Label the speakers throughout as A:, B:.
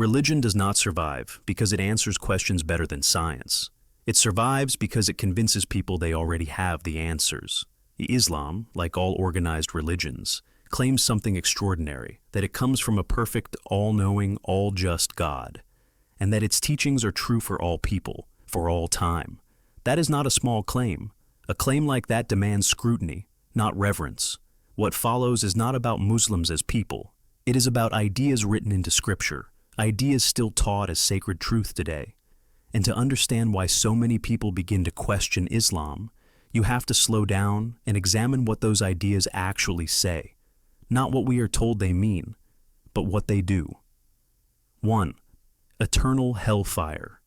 A: Religion does not survive because it answers questions better than science. It survives because it convinces people they already have the answers. Islam, like all organized religions, claims something extraordinary, that it comes from a perfect, all-knowing, all-just God, and that its teachings are true for all people, for all time. That is not a small claim. A claim like that demands scrutiny, not reverence. What follows is not about Muslims as people. It is about ideas written into Scripture, ideas still taught as sacred truth today. And to understand why so many people begin to question Islam, you have to slow down and examine what those ideas actually say. Not what we are told they mean, but what they do. 1. Eternal hellfire.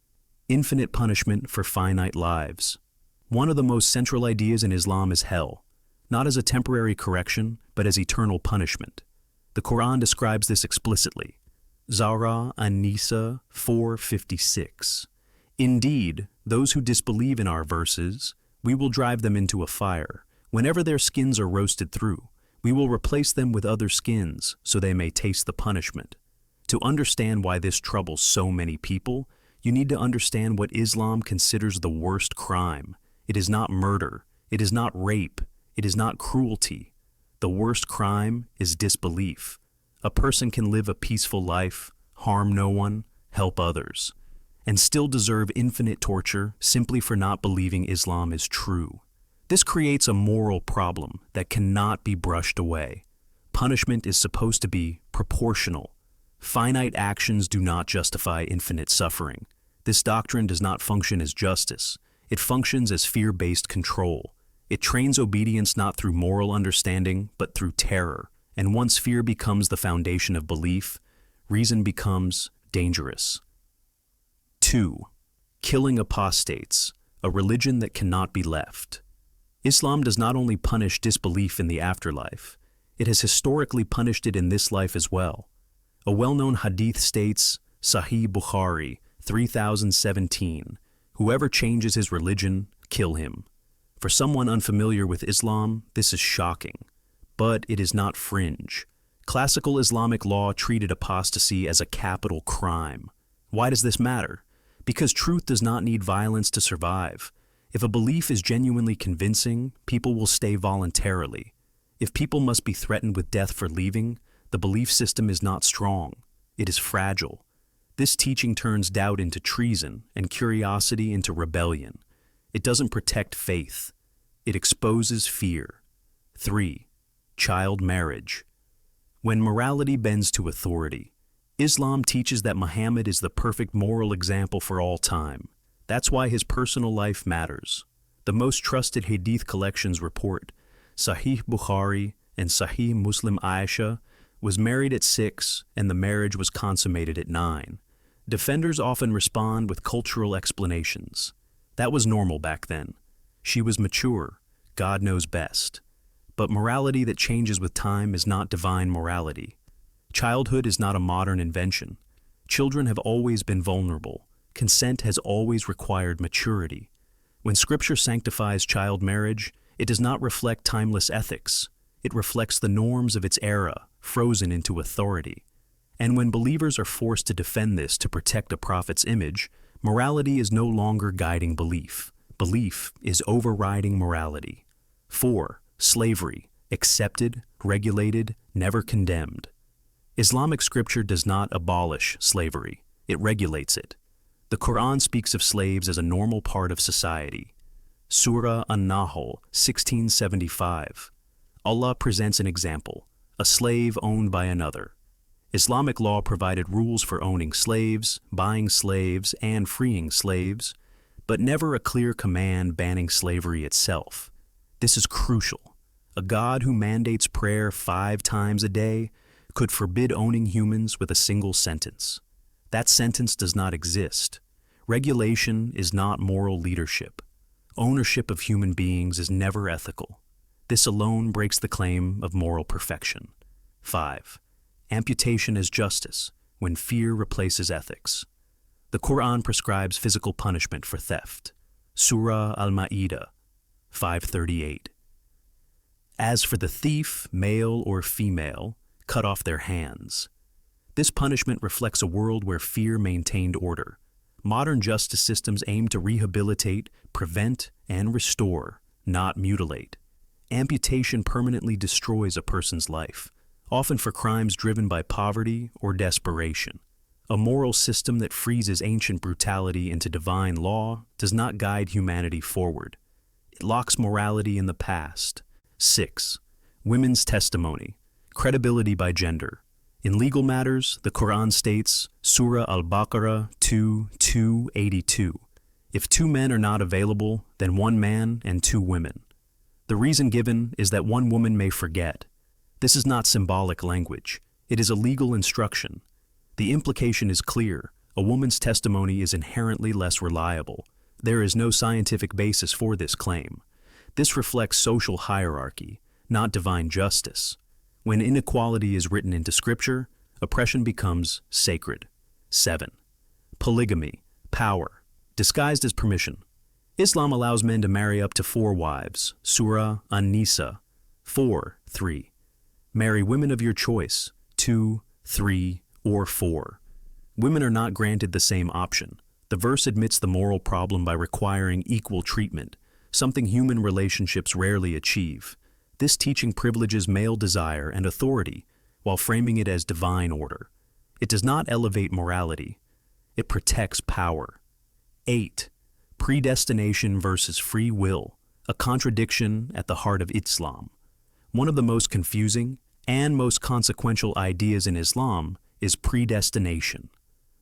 A: Infinite punishment for finite lives. One of the most central ideas in Islam is hell, not as a temporary correction, but as eternal punishment. The Quran describes this explicitly. Zara an-Nisa 4:56. Indeed, those who disbelieve in our verses, we will drive them into a fire. Whenever their skins are roasted through, we will replace them with other skins so they may taste the punishment. To understand why this troubles so many people, you need to understand what Islam considers the worst crime. It is not murder. It is not rape. It is not cruelty. The worst crime is disbelief. A person can live a peaceful life, harm no one, help others, and still deserve infinite torture simply for not believing Islam is true. This creates a moral problem that cannot be brushed away. Punishment is supposed to be proportional. Finite actions do not justify infinite suffering. This doctrine does not function as justice. It functions as fear-based control. It trains obedience not through moral understanding, but through terror. And once fear becomes the foundation of belief, reason becomes dangerous. 2. Killing apostates, a religion that cannot be left. Islam does not only punish disbelief in the afterlife, it has historically punished it in this life as well. A well-known hadith states, Sahih Bukhari 3017, whoever changes his religion, kill him. For someone unfamiliar with Islam, this is shocking, but it is not fringe. Classical Islamic law treated apostasy as a capital crime. Why does this matter? Because truth does not need violence to survive. If a belief is genuinely convincing, people will stay voluntarily. If people must be threatened with death for leaving, the belief system is not strong. It is fragile. This teaching turns doubt into treason and curiosity into rebellion. It doesn't protect faith. It exposes fear. 3. Child marriage. When morality bends to authority, Islam teaches that Muhammad is the perfect moral example for all time. That's why his personal life matters. The most trusted hadith collections report Sahih Bukhari and Sahih Muslim Aisha was married at 6 and the marriage was consummated at 9. Defenders often respond with cultural explanations. That was normal back then. She was mature. God knows best. But morality that changes with time is not divine morality. Childhood is not a modern invention. Children have always been vulnerable. Consent has always required maturity. When Scripture sanctifies child marriage, it does not reflect timeless ethics. It reflects the norms of its era, frozen into authority. And when believers are forced to defend this to protect a prophet's image, morality is no longer guiding belief. Belief is overriding morality. 4. Slavery, accepted, regulated, never condemned. Islamic scripture does not abolish slavery. It regulates it. The Quran speaks of slaves as a normal part of society. Surah An-Nahl 1675. Allah presents an example, a slave owned by another. Islamic law provided rules for owning slaves, buying slaves, and freeing slaves, but never a clear command banning slavery itself. This is crucial. A God who mandates prayer 5 times a day could forbid owning humans with a single sentence. That sentence does not exist. Regulation is not moral leadership. Ownership of human beings is never ethical. This alone breaks the claim of moral perfection. 5. Amputation as justice, when fear replaces ethics. The Quran prescribes physical punishment for theft. Surah Al-Ma'idah 538. As for the thief, male or female, cut off their hands. This punishment reflects a world where fear maintained order. Modern justice systems aim to rehabilitate, prevent, and restore, not mutilate. Amputation permanently destroys a person's life, often for crimes driven by poverty or desperation. A moral system that freezes ancient brutality into divine law does not guide humanity forward. It locks morality in the past. 6. Women's testimony. Credibility by gender. In legal matters, the Quran states, Surah Al-Baqarah 2:282, if 2 men are not available, then 1 man and 2 women. The reason given is that 1 woman may forget. This is not symbolic language. It is a legal instruction. The implication is clear. A woman's testimony is inherently less reliable. There is no scientific basis for this claim. This reflects social hierarchy, not divine justice. When inequality is written into scripture, oppression becomes sacred. 7. Polygamy, power, disguised as permission. Islam allows men to marry up to 4 wives, Surah An-Nisa 4:3. Marry women of your choice, 2, 3, or 4. Women are not granted the same option. The verse admits the moral problem by requiring equal treatment, something human relationships rarely achieve. This teaching privileges male desire and authority while framing it as divine order. It does not elevate morality. It protects power. 8. Predestination versus free will, a contradiction at the heart of Islam. One of the most confusing and most consequential ideas in Islam is predestination.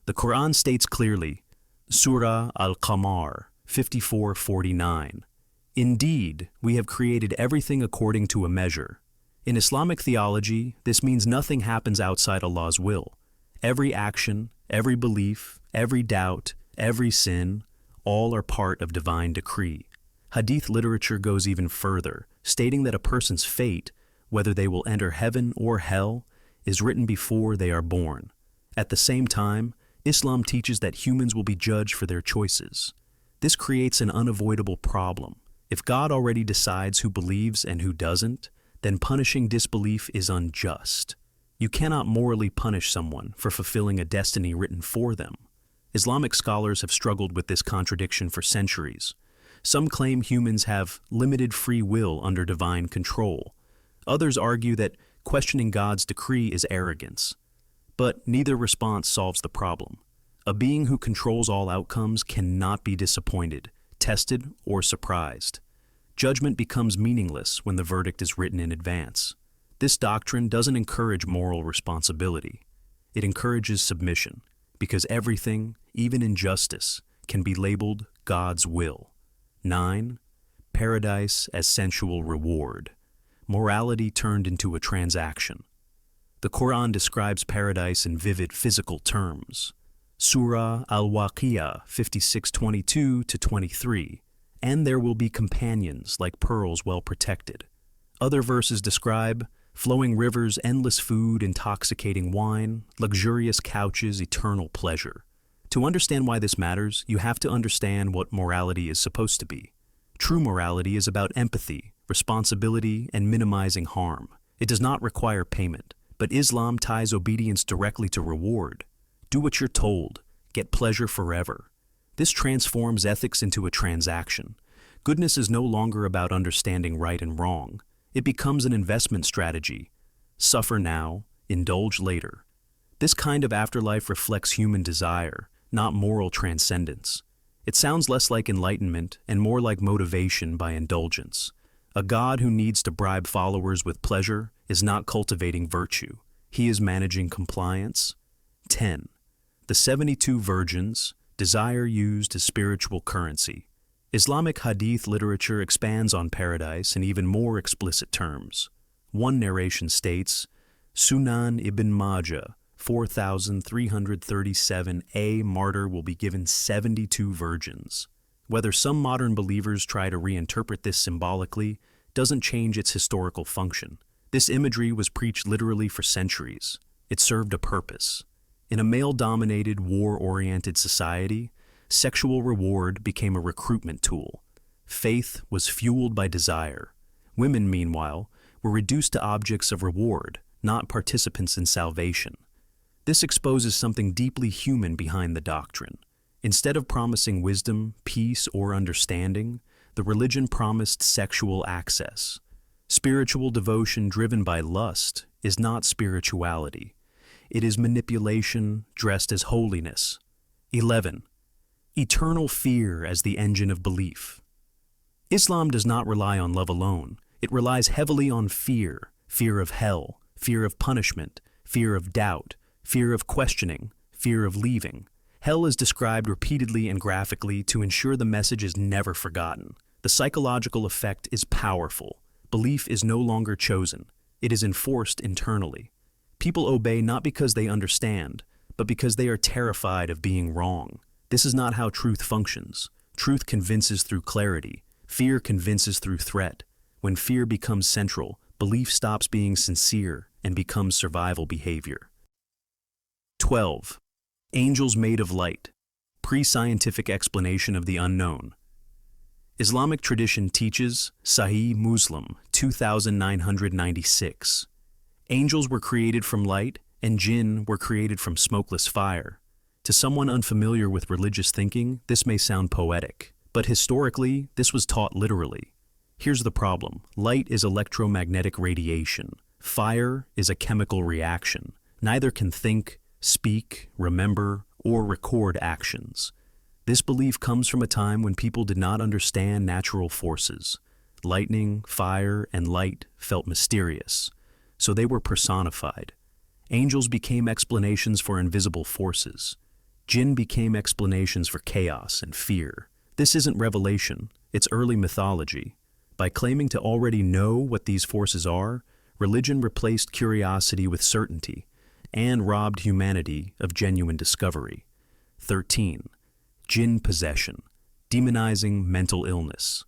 A: The Quran states clearly, Surah Al-Qamar 54:49, indeed, we have created everything according to a measure. In Islamic theology, this means nothing happens outside Allah's will. Every action, every belief, every doubt, every sin, all are part of divine decree. Hadith literature goes even further, stating that a person's fate, whether they will enter heaven or hell, is written before they are born. At the same time, Islam teaches that humans will be judged for their choices. This creates an unavoidable problem. If God already decides who believes and who doesn't, then punishing disbelief is unjust. You cannot morally punish someone for fulfilling a destiny written for them. Islamic scholars have struggled with this contradiction for centuries. Some claim humans have limited free will under divine control. Others argue that questioning God's decree is arrogance. But neither response solves the problem. A being who controls all outcomes cannot be disappointed, tested, or surprised. Judgment becomes meaningless when the verdict is written in advance. This doctrine doesn't encourage moral responsibility. It encourages submission, because everything, even injustice, can be labeled God's will. 9. Paradise as sensual reward. Morality turned into a transaction. The Quran describes paradise in vivid physical terms. Surah Al-Waqiyah 56:22-23, and there will be companions like pearls well protected. Other verses describe flowing rivers, endless food, intoxicating wine, luxurious couches, eternal pleasure. To understand why this matters, you have to understand what morality is supposed to be. True morality is about empathy, responsibility, and minimizing harm. It does not require payment, but Islam ties obedience directly to reward. Do what you're told, get pleasure forever. This transforms ethics into a transaction. Goodness is no longer about understanding right and wrong. It becomes an investment strategy. Suffer now, indulge later. This kind of afterlife reflects human desire, not moral transcendence. It sounds less like enlightenment and more like motivation by indulgence. A God who needs to bribe followers with pleasure is not cultivating virtue. He is managing compliance. 10. The 72 virgins, desire used as spiritual currency. Islamic hadith literature expands on paradise in even more explicit terms. One narration states, Sunan ibn Majah 4337, a martyr will be given 72 virgins. Whether some modern believers try to reinterpret this symbolically doesn't change its historical function. This imagery was preached literally for centuries. It served a purpose. In a male-dominated, war-oriented society, sexual reward became a recruitment tool. Faith was fueled by desire. Women, meanwhile, were reduced to objects of reward, not participants in salvation. This exposes something deeply human behind the doctrine. Instead of promising wisdom, peace, or understanding, the religion promised sexual access. Spiritual devotion driven by lust is not spirituality. It is manipulation dressed as holiness. 11. Eternal fear as the engine of belief. Islam does not rely on love alone. It relies heavily on fear, fear of hell, fear of punishment, fear of doubt, fear of questioning, fear of leaving. Hell is described repeatedly and graphically to ensure the message is never forgotten. The psychological effect is powerful. Belief is no longer chosen. It is enforced internally. People obey not because they understand, but because they are terrified of being wrong. This is not how truth functions. Truth convinces through clarity. Fear convinces through threat. When fear becomes central, belief stops being sincere and becomes survival behavior. 12. Angels made of light. Pre-scientific explanation of the unknown. Islamic tradition teaches, Sahih Muslim 2996. Angels were created from light, and jinn were created from smokeless fire. To someone unfamiliar with religious thinking, this may sound poetic, but historically, this was taught literally. Here's the problem. Light is electromagnetic radiation. Fire is a chemical reaction. Neither can think, speak, remember, or record actions. This belief comes from a time when people did not understand natural forces. Lightning, fire, and light felt mysterious, so they were personified. Angels became explanations for invisible forces. Jinn became explanations for chaos and fear. This isn't revelation, it's early mythology. By claiming to already know what these forces are, religion replaced curiosity with certainty and robbed humanity of genuine discovery. 13. Jinn possession, demonizing mental illness.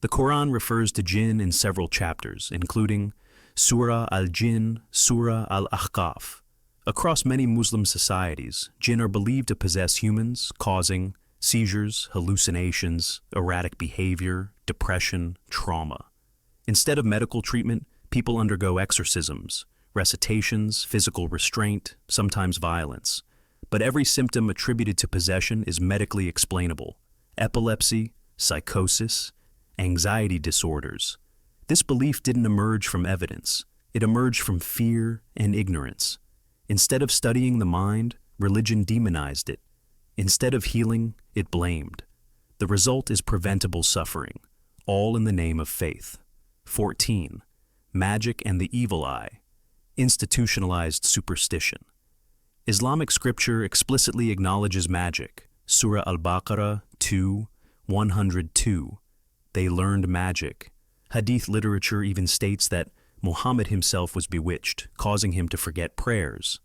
A: The Quran refers to jinn in several chapters, including Surah al-Jinn, Surah al-Ahqaf. Across many Muslim societies, jinn are believed to possess humans, causing seizures, hallucinations, erratic behavior, depression, trauma. Instead of medical treatment, people undergo exorcisms, recitations, physical restraint, sometimes violence. But every symptom attributed to possession is medically explainable: epilepsy, psychosis, anxiety disorders. This belief didn't emerge from evidence. It emerged from fear and ignorance. Instead of studying the mind, religion demonized it. Instead of healing, it blamed. The result is preventable suffering, all in the name of faith. 14. Magic and the evil eye. Institutionalized superstition. Islamic scripture explicitly acknowledges magic. Surah Al-Baqarah 2:102. They learned magic. Hadith literature even states that Muhammad himself was bewitched, causing him to forget prayers.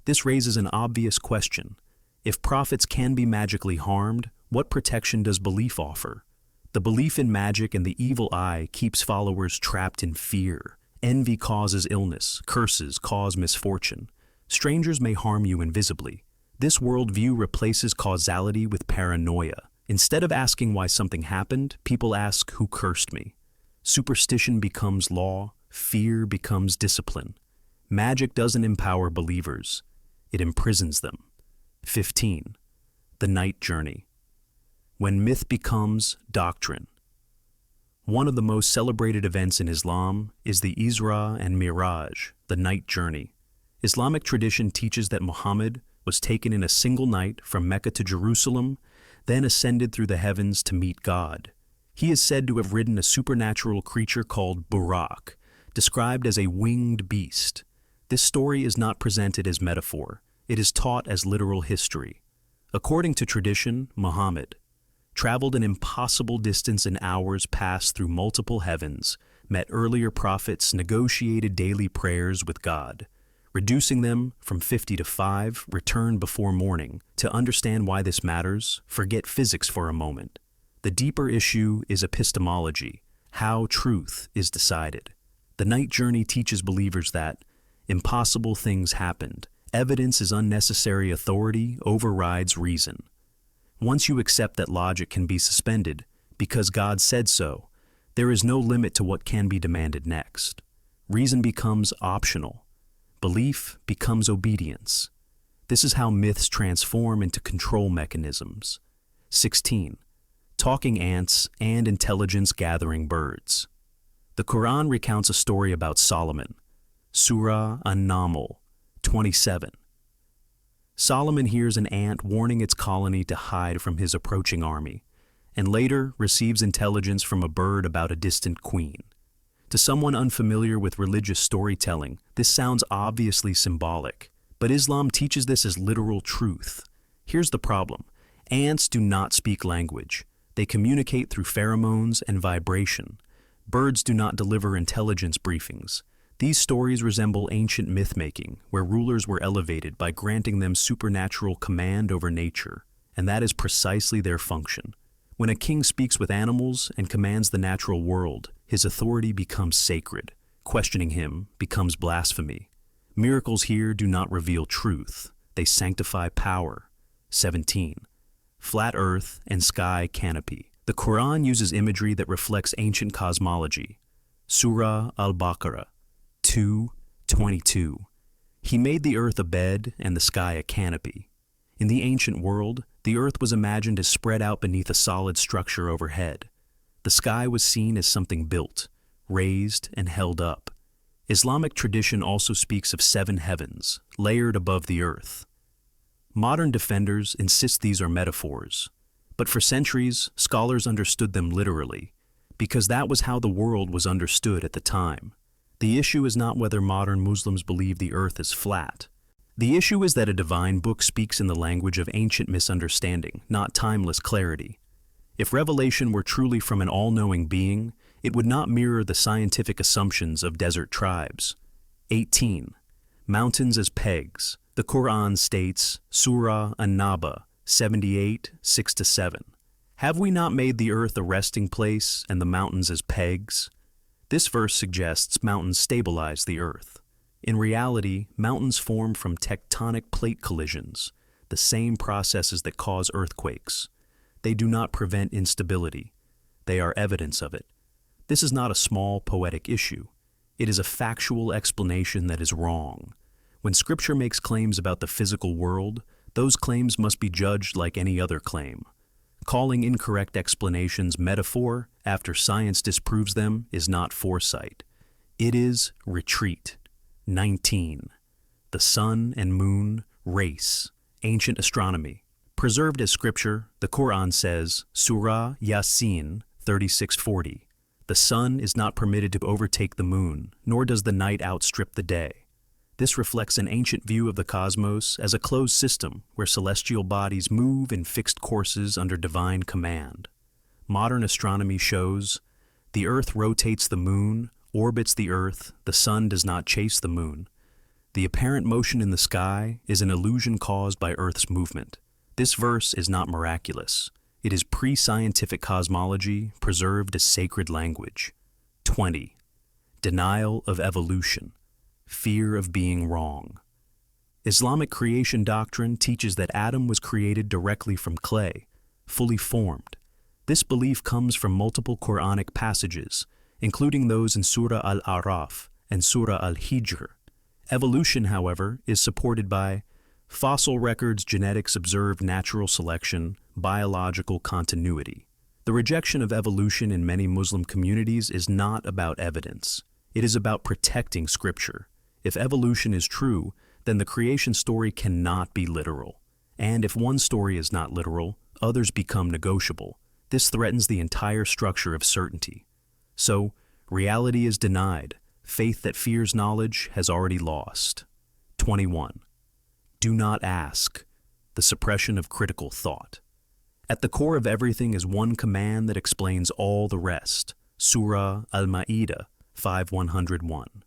A: This raises an obvious question. If prophets can be magically harmed, what protection does belief offer? The belief in magic and the evil eye keeps followers trapped in fear. Envy causes illness, curses cause misfortune. Strangers may harm you invisibly. This worldview replaces causality with paranoia. Instead of asking why something happened, people ask, who cursed me? Superstition becomes law, fear becomes discipline. Magic doesn't empower believers, it imprisons them. 15. The night journey. When myth becomes doctrine. One of the most celebrated events in Islam is the Isra and Miraj, the night journey. Islamic tradition teaches that Muhammad was taken in a single night from Mecca to Jerusalem, then ascended through the heavens to meet God. He is said to have ridden a supernatural creature called Burak, described as a winged beast. This story is not presented as metaphor. It is taught as literal history. According to tradition, Muhammad traveled an impossible distance in hours, passed through multiple heavens, met earlier prophets, negotiated daily prayers with God. Reducing them from 50 to 5, returned before morning. To understand why this matters, forget physics for a moment. The deeper issue is epistemology, how truth is decided. The night journey teaches believers that impossible things happened. Evidence is unnecessary. Authority overrides reason. Once you accept that logic can be suspended because God said so, there is no limit to what can be demanded next. Reason becomes optional. Belief becomes obedience. This is how myths transform into control mechanisms. 16. Talking ants and intelligence-gathering birds. The Quran recounts a story about Solomon. Surah An-Naml 27. Solomon hears an ant warning its colony to hide from his approaching army, and later receives intelligence from a bird about a distant queen. To someone unfamiliar with religious storytelling, this sounds obviously symbolic, but Islam teaches this as literal truth. Here's the problem. Ants do not speak language. They communicate through pheromones and vibration. Birds do not deliver intelligence briefings. These stories resemble ancient myth-making, where rulers were elevated by granting them supernatural command over nature, and that is precisely their function. When a king speaks with animals and commands the natural world, his authority becomes sacred. Questioning him becomes blasphemy. Miracles here do not reveal truth. They sanctify power. 17. Flat earth and sky canopy. The Quran uses imagery that reflects ancient cosmology. Surah Al-Baqarah 2:22. He made the earth a bed and the sky a canopy. In the ancient world, the earth was imagined as spread out beneath a solid structure overhead. The sky was seen as something built, raised, and held up. Islamic tradition also speaks of 7 heavens, layered above the earth. Modern defenders insist these are metaphors, but for centuries, scholars understood them literally, because that was how the world was understood at the time. The issue is not whether modern Muslims believe the earth is flat. The issue is that a divine book speaks in the language of ancient misunderstanding, not timeless clarity. If revelation were truly from an all-knowing being, it would not mirror the scientific assumptions of desert tribes. 18. Mountains as pegs. The Quran states, Surah An-Naba 78, 6-7. Have we not made the earth a resting place and the mountains as pegs? This verse suggests mountains stabilize the earth. In reality, mountains form from tectonic plate collisions, the same processes that cause earthquakes. They do not prevent instability. They are evidence of it. This is not a small poetic issue. It is a factual explanation that is wrong. When Scripture makes claims about the physical world, those claims must be judged like any other claim. Calling incorrect explanations metaphor after science disproves them is not foresight. It is retreat. 19. The sun and moon race. Ancient astronomy. Preserved as scripture, the Quran says, Surah Yasin 36:40. The sun is not permitted to overtake the moon, nor does the night outstrip the day. This reflects an ancient view of the cosmos as a closed system where celestial bodies move in fixed courses under divine command. Modern astronomy shows the earth rotates the moon, orbits the earth, the sun does not chase the moon. The apparent motion in the sky is an illusion caused by Earth's movement. This verse is not miraculous. It is pre-scientific cosmology preserved as sacred language. 20. Denial of evolution. Fear of being wrong. Islamic creation doctrine teaches that Adam was created directly from clay, fully formed. This belief comes from multiple Quranic passages, including those in Surah Al-A'raf and Surah Al-Hijr. Evolution, however, is supported by fossil records, genetics, observed natural selection, biological continuity. The rejection of evolution in many Muslim communities is not about evidence. It is about protecting Scripture. If evolution is true, then the creation story cannot be literal. And if one story is not literal, others become negotiable. This threatens the entire structure of certainty. So, reality is denied. Faith that fears knowledge has already lost. 21. Do not ask. The suppression of critical thought. At the core of everything is one command that explains all the rest. Surah Al-Ma'idah 5:101.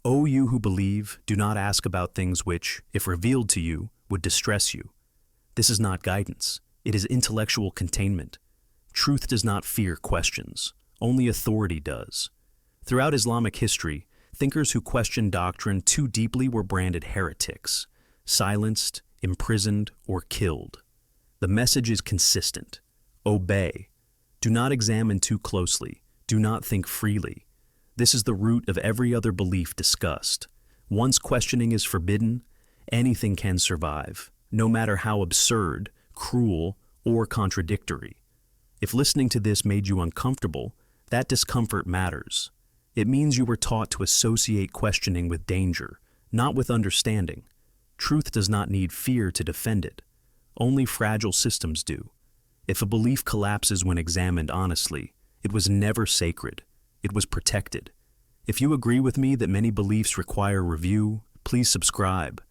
A: O you who believe, do not ask about things which, if revealed to you, would distress you. This is not guidance. It is intellectual containment. Truth does not fear questions. Only authority does. Throughout Islamic history, thinkers who questioned doctrine too deeply were branded heretics, silenced, imprisoned, or killed. The message is consistent. Obey. Do not examine too closely. Do not think freely. This is the root of every other belief discussed. Once questioning is forbidden, Anything can survive, no matter how absurd, cruel, or contradictory. If listening to this made you uncomfortable, that discomfort matters. It means you were taught to associate questioning with danger, not with understanding. Truth does not need fear to defend it. Only fragile systems do. If a belief collapses when examined honestly, it was never sacred. It was protected. If you agree with me that many beliefs require review, please subscribe.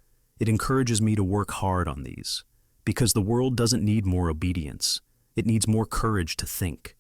A: It encourages me to work hard on these. Because the world doesn't need more obedience. It needs more courage to think.